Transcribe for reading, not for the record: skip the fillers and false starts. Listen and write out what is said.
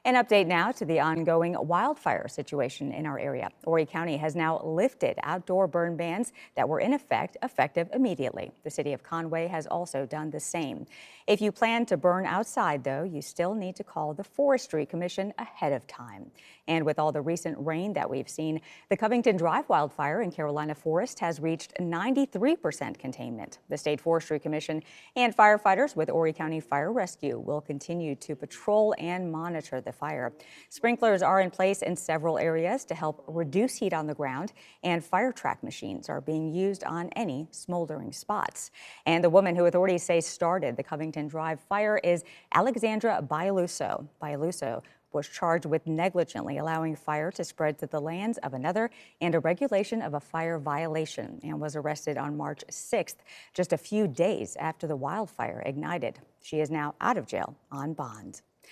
An update now to the ongoing wildfire situation in our area. Horry County has now lifted outdoor burn bans that were in effect effective immediately. The city of Conway has also done the same. If you plan to burn outside, though, you still need to call the Forestry Commission ahead of time. And with all the recent rain that we've seen, the Covington Drive wildfire in Carolina Forest has reached 93% containment. The State Forestry Commission and firefighters with Horry County Fire Rescue will continue to patrol and monitor the fire. Sprinklers are in place in several areas to help reduce heat on the ground, and fire truck machines are being used on any smoldering spots. And the woman who authorities say started the Covington Drive fire is Alexandra Bialuso. Bialuso was charged with negligently allowing fire to spread to the lands of another and a regulation of a fire violation, and was arrested on March 6th, just a few days after the wildfire ignited. She is now out of jail on bond.